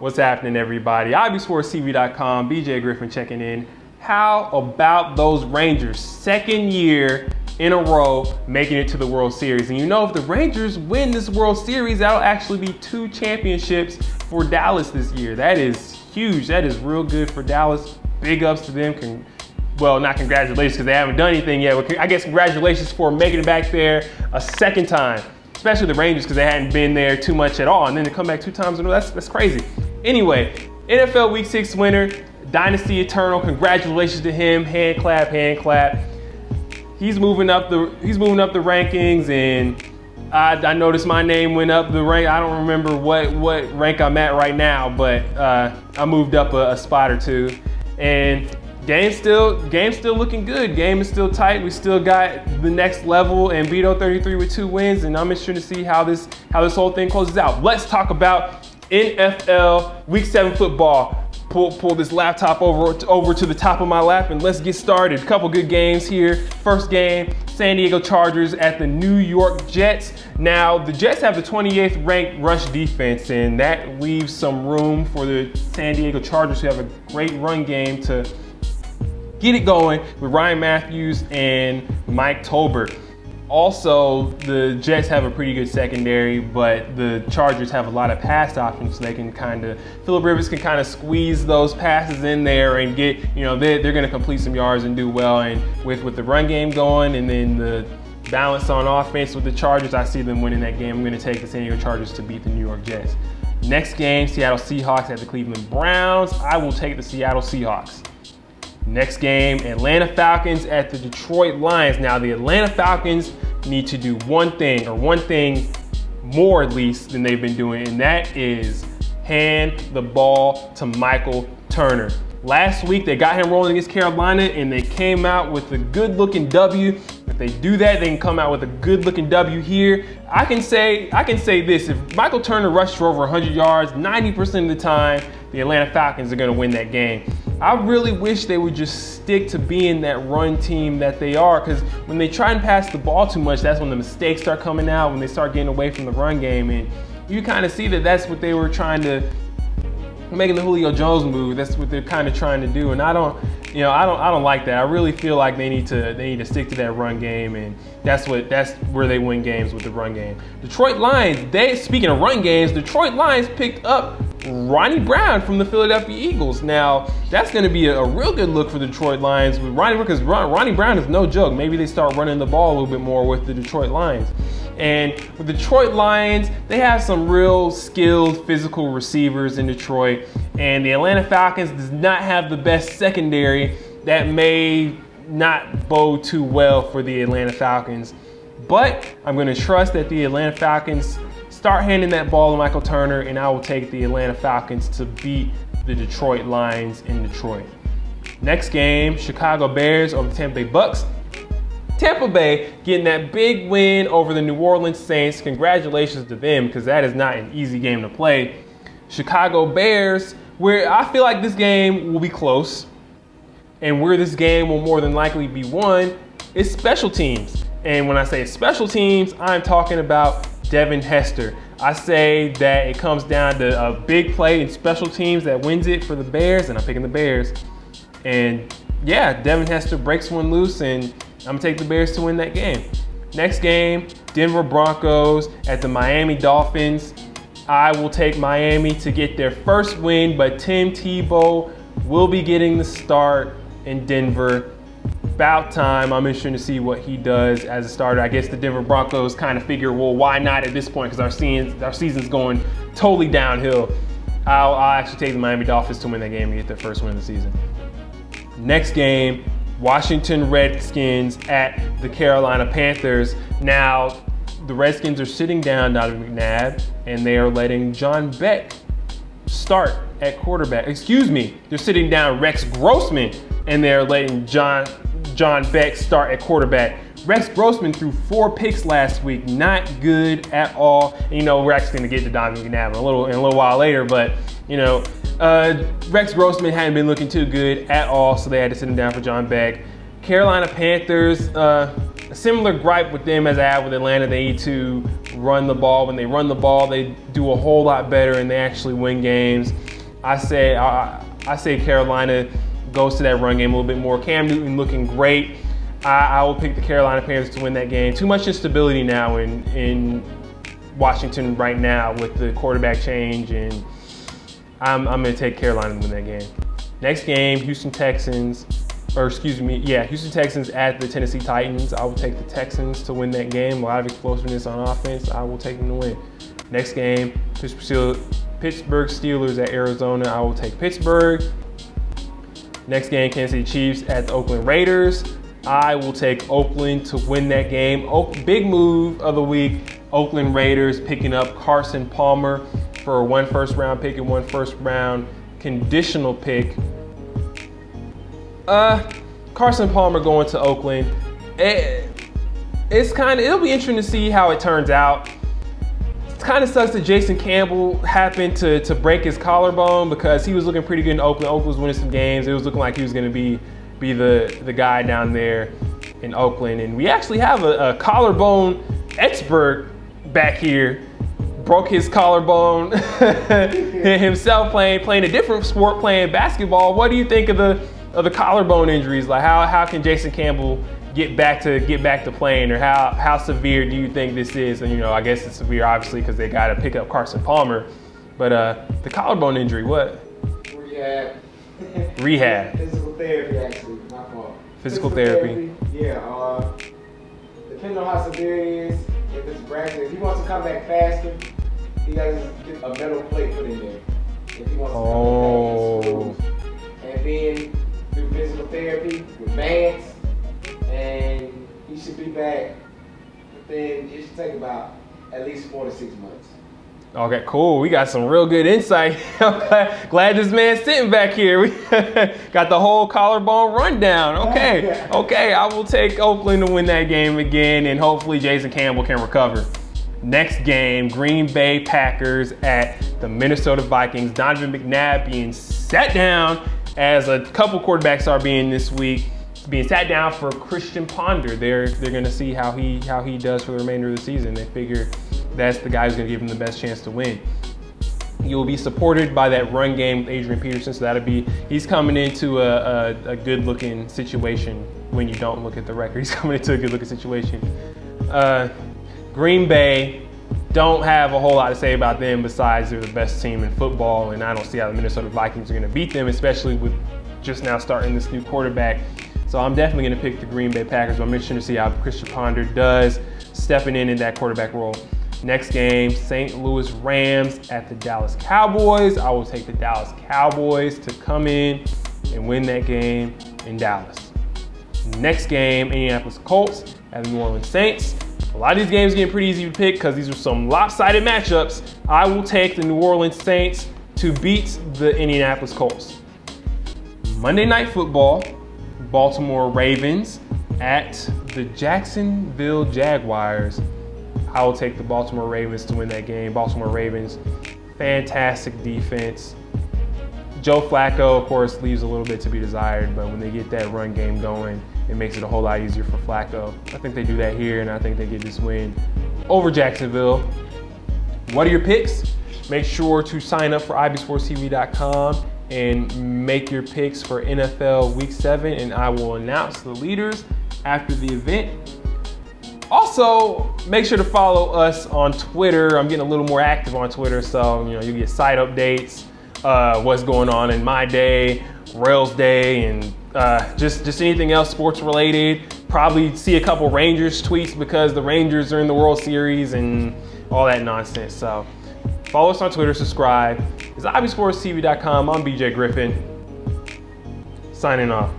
What's happening, everybody? IBSportsTV.com, BJ Griffin checking in. How about those Rangers? Second year in a row making it to the World Series. And you know, if the Rangers win this World Series, that'll actually be 2 championships for Dallas this year. That is huge. That is real good for Dallas. Big ups to them. Well, not congratulations because they haven't done anything yet, but I guess congratulations for making it back there a second time, especially the Rangers because they hadn't been there too much at all. And then to come back 2 times in a row, that's crazy. Anyway, NFL Week 6 winner, Dynasty Eternal. Congratulations to him. Hand clap, hand clap. He's moving up the rankings, and I noticed my name went up the rank. I don't remember what rank I'm at right now, but I moved up a spot or 2. And game's still looking good. Game is still tight. We still got the next level, and Vito 33 with 2 wins, and I'm interested to see how this whole thing closes out. Let's talk about NFL Week 7 football. Pull this laptop over to the top of my lap and let's get started. A couple good games here. First game, San Diego Chargers at the New York Jets. Now, the Jets have the 28th ranked rush defense, and that leaves some room for the San Diego Chargers, who have a great run game, to get it going with Ryan Matthews and Mike Tolbert. Also, the Jets have a pretty good secondary, but the Chargers have a lot of pass options, so they can Phillip Rivers can kind of squeeze those passes in there and get, they're going to complete some yards and do well. And with the run game going and then the balance on offense with the Chargers, I see them winning that game. I'm going to take the San Diego Chargers to beat the New York Jets. Next game, Seattle Seahawks at the Cleveland Browns. I will take the Seattle Seahawks. Next game, Atlanta Falcons at the Detroit Lions. Now, the Atlanta Falcons need to do one thing more at least than they've been doing, and that is hand the ball to Michael Turner. Last week, they got him rolling against Carolina, and they came out with a good-looking W. If they do that, they can come out with a good-looking W here. I can say this: if Michael Turner rushed for over 100 yards, 90% of the time, the Atlanta Falcons are going to win that game. I really wish they would just stick to being that run team that they are, because when they try and pass the ball too much, that's when the mistakes start coming out, when they start getting away from the run game. And you kind of see that that's what they were trying to, making the Julio Jones move. That's what they're kind of trying to do. And I don't like that. I really feel like they need to stick to that run game, and that's where they win games, with the run game. Detroit Lions, speaking of run games, Detroit Lions picked up Ronnie Brown from the Philadelphia Eagles. Now, that's going to be a real good look for the Detroit Lions with Ronnie, because Ronnie Brown is no joke. Maybe they start running the ball a little bit more with the Detroit Lions. And with the Detroit Lions, they have some real skilled physical receivers in Detroit, and the Atlanta Falcons does not have the best secondary. That may not bode too well for the Atlanta Falcons, but I'm going to trust that the Atlanta Falcons start handing that ball to Michael Turner, and I will take the Atlanta Falcons to beat the Detroit Lions in Detroit. Next game, Chicago Bears over the Tampa Bay Bucks. Tampa Bay getting that big win over the New Orleans Saints. Congratulations to them, because that is not an easy game to play. Chicago Bears, where I feel like this game will be close, and where this game will more than likely be won, is special teams. And when I say special teams, I'm talking about Devin Hester. I say that it comes down to a big play in special teams that wins it for the Bears, and I'm picking the Bears. And yeah, Devin Hester breaks one loose, and I'm gonna take the Bears to win that game. Next game, Denver Broncos at the Miami Dolphins. I will take Miami to get their first win, but Tim Tebow will be getting the start in Denver. About time. I'm interested to see what he does as a starter. I guess the Denver Broncos kind of figure, well, why not at this point? Because our season's going totally downhill. I'll actually take the Miami Dolphins to win that game and get their first win of the season. Next game, Washington Redskins at the Carolina Panthers. Now, the Redskins are sitting down Donovan McNabb, and they are letting John Beck start at quarterback. Excuse me, they're sitting down Rex Grossman, and they're letting John Beck start at quarterback. Rex Grossman threw 4 picks last week. Not good at all. And, we're actually going to get to Donovan McNabb in a little while later, but Rex Grossman hadn't been looking too good at all, so they had to sit him down for John Beck. Carolina Panthers, a similar gripe with them as I have with Atlanta. They need to run the ball. When they run the ball, they do a whole lot better and they actually win games. I say Carolina goes to that run game a little bit more. Cam Newton looking great. I will pick the Carolina Panthers to win that game. Too much instability now in Washington right now with the quarterback change, and I'm going to take Carolina to win that game. Next game, Houston Texans at the Tennessee Titans. I will take the Texans to win that game. A lot of explosiveness on offense. I will take them to win. Next game, Pittsburgh Steelers at Arizona. I will take Pittsburgh. Next game, Kansas City Chiefs at the Oakland Raiders. I will take Oakland to win that game. Big move of the week, Oakland Raiders picking up Carson Palmer for one first-round pick and one first-round conditional pick. Carson Palmer going to Oakland. It'll be interesting to see how it turns out. It kind of sucks that Jason Campbell happened to break his collarbone because he was looking pretty good in Oakland. Oakland was winning some games. It was looking like he was going to be the guy down there in Oakland. And we actually have a collarbone expert back here. Broke his collarbone himself playing a different sport, playing basketball. What do you think of the collarbone injuries? Like how can Jason Campbell get back to playing, or how severe do you think this is? And I guess it's severe obviously because they got to pick up Carson Palmer. But the collarbone injury, what? Rehab. Physical therapy, actually. My fault. Physical therapy. Yeah. Depending on how severe it is, if it's fractured, if he wants to come back faster, he got to get a metal plate put in there. If he wants to come back and then do physical therapy with bands, and he should be back within, it should take about at least 4 to 6 months. Okay, cool. We got some real good insight. I'm glad this man's sitting back here. We got the whole collarbone rundown. Okay, I will take Oakland to win that game again, and hopefully Jason Campbell can recover. Next game, Green Bay Packers at the Minnesota Vikings. Donovan McNabb being sat down, as a couple quarterbacks are being this week, being sat down for Christian Ponder. They're going to see how he does for the remainder of the season. They figure that's the guy who's going to give him the best chance to win. He will be supported by that run game with Adrian Peterson, so he's coming into a good-looking situation. When you don't look at the record, he's coming into a good-looking situation. Green Bay, don't have a whole lot to say about them besides they're the best team in football, and I don't see how the Minnesota Vikings are going to beat them, especially with just now starting this new quarterback. So I'm definitely going to pick the Green Bay Packers, but I'm interested to see how Christian Ponder does stepping in that quarterback role. Next game, St. Louis Rams at the Dallas Cowboys. I will take the Dallas Cowboys to come in and win that game in Dallas. Next game, Indianapolis Colts at the New Orleans Saints. A lot of these games are getting pretty easy to pick because these are some lopsided matchups. I will take the New Orleans Saints to beat the Indianapolis Colts. Monday Night Football, Baltimore Ravens at the Jacksonville Jaguars. I will take the Baltimore Ravens to win that game. Baltimore Ravens, fantastic defense. Joe Flacco, of course, leaves a little bit to be desired, but when they get that run game going, it makes it a whole lot easier for Flacco. I think they do that here, and I think they get this win over Jacksonville. What are your picks? Make sure to sign up for ibsportstv.com and make your picks for NFL Week 7, and I will announce the leaders after the event. Also, make sure to follow us on Twitter. I'm getting a little more active on Twitter, so you get site updates, what's going on in my day, Rails Day, and just anything else sports related. Probably see a couple Rangers tweets because the Rangers are in the World Series and all that nonsense. So follow us on Twitter, subscribe. It's ibsportstv.com. I'm BJ Griffin, signing off.